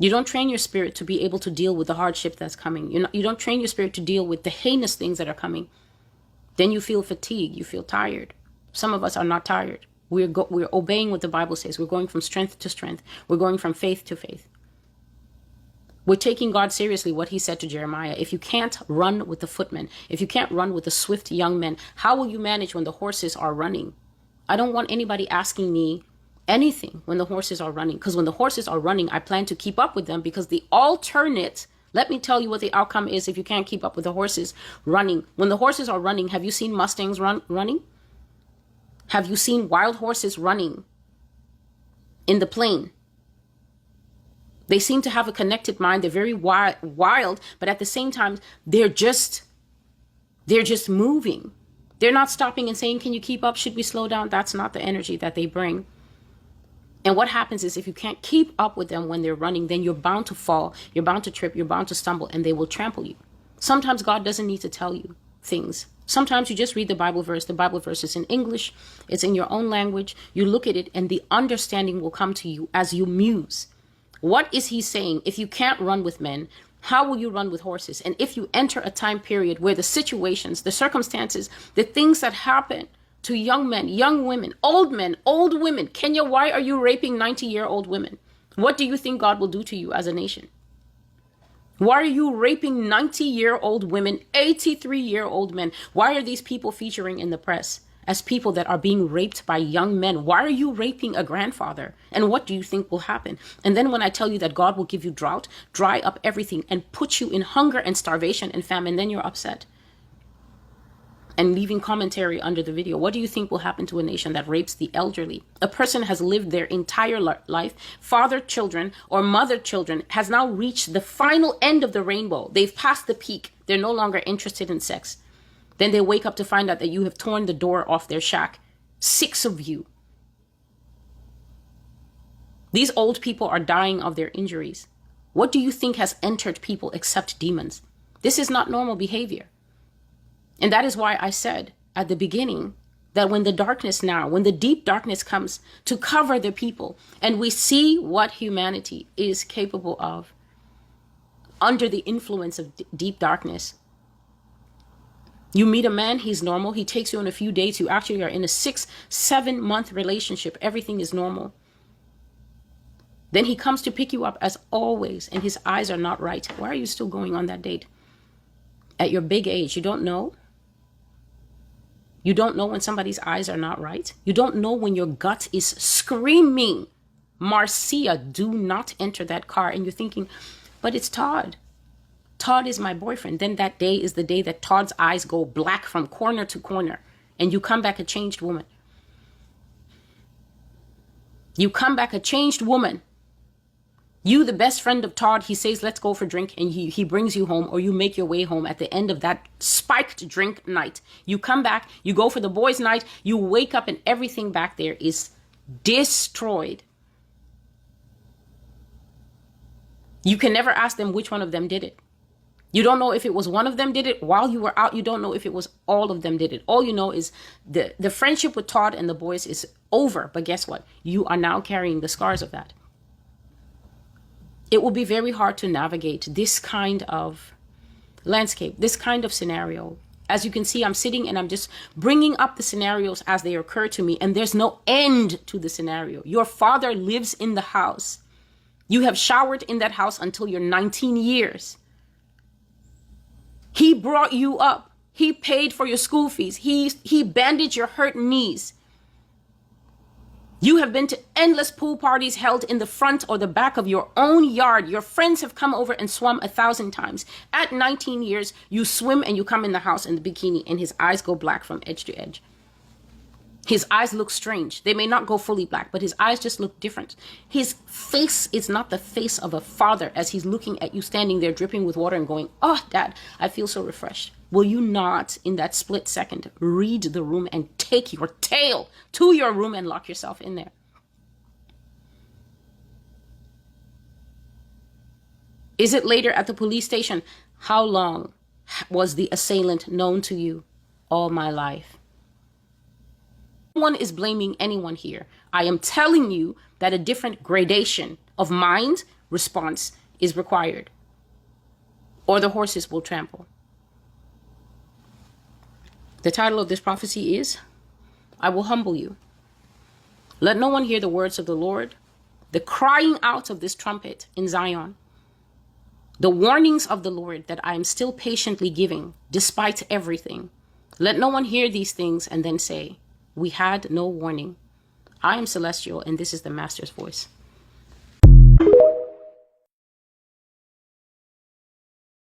You don't train your spirit to be able to deal with the hardship that's coming. You don't train your spirit to deal with the heinous things that are coming. Then you feel fatigued. You feel tired. Some of us are not tired. We're obeying what the Bible says. We're going from strength to strength. We're going from faith to faith. We're taking God seriously, what he said to Jeremiah. If you can't run with the footmen, if you can't run with the swift young men, how will you manage when the horses are running? I don't want anybody asking me anything when the horses are running, because when the horses are running, I plan to keep up with them, because the alternate, let me tell you what the outcome is if you can't keep up with the horses running. When the horses are running, have you seen Mustangs running? Have you seen wild horses running in the plain? They seem to have a connected mind. They're very wild, but at the same time, they're just moving. They're not stopping and saying, can you keep up? Should we slow down? That's not the energy that they bring. And what happens is if you can't keep up with them when they're running, then you're bound to fall. You're bound to trip. You're bound to stumble, and they will trample you. Sometimes God doesn't need to tell you things. Sometimes you just read the Bible verse. The Bible verse is in English. It's in your own language. You look at it, and the understanding will come to you as you muse. What is he saying? If you can't run with men, how will you run with horses? And if you enter a time period where the situations, the circumstances, the things that happen to young men, young women, old women, Kenya, why are you raping 90-year-old women? What do you think God will do to you as a nation? Why are you raping 90-year-old women, 83-year-old men? Why are these people featuring in the press as people that are being raped by young men? Why are you raping a grandfather? And what do you think will happen? And then when I tell you that God will give you drought, dry up everything, and put you in hunger and starvation and famine, then you're upset and leaving commentary under the video. What do you think will happen to a nation that rapes the elderly? A person has lived their entire life, fathered children or mothered children, has now reached the final end of the rainbow. They've passed the peak. They're no longer interested in sex. Then they wake up to find out that you have torn the door off their shack. 6 of you. These old people are dying of their injuries. What do you think has entered people except demons? This is not normal behavior. And that is why I said at the beginning that when the deep darkness comes to cover the people, and we see what humanity is capable of under the influence of deep darkness. You meet a man, he's normal. He takes you on a few dates. You actually are in a 6-7 month relationship. Everything is normal. Then he comes to pick you up as always, and his eyes are not right. Why are you still going on that date? At your big age, you don't know? You don't know when somebody's eyes are not right? You don't know when your gut is screaming, Marcia, do not enter that car. And you're thinking, but it's Todd. Todd is my boyfriend. Then that day is the day that Todd's eyes go black from corner to corner, and you come back a changed woman. You come back a changed woman. You, the best friend of Todd, he says, let's go for a drink, and he brings you home, or you make your way home at the end of that spiked drink night. You come back, you go for the boys' night, you wake up, and everything back there is destroyed. You can never ask them which one of them did it. You don't know if it was one of them did it while you were out. You don't know if it was all of them did it. All you know is the friendship with Todd and the boys is over. But guess what? You are now carrying the scars of that. It will be very hard to navigate this kind of landscape, this kind of scenario. As you can see, I'm sitting and I'm just bringing up the scenarios as they occur to me. And there's no end to the scenario. Your father lives in the house. You have showered in that house until you're 19 years. He brought you up. He paid for your school fees. He bandaged your hurt knees. You have been to endless pool parties held in the front or the back of your own yard. Your friends have come over and swum 1,000 times. At 19 years, you swim and you come in the house in the bikini, and his eyes go black from edge to edge. His eyes look strange. They may not go fully black, but his eyes just look different. His face is not the face of a father as he's looking at you standing there dripping with water and going, oh, Dad, I feel so refreshed. Will you not, in that split second, read the room and take your tail to your room and lock yourself in there? Is it later at the police station? How long was the assailant known to you? All my life. No one is blaming anyone here. I am telling you that a different gradation of mind response is required, or the horses will trample. The title of this prophecy is, I will humble you. Let no one hear the words of the Lord, the crying out of this trumpet in Zion, the warnings of the Lord that I am still patiently giving despite everything. Let no one hear these things and then say, we had no warning. I am Celestial, and this is the Master's voice.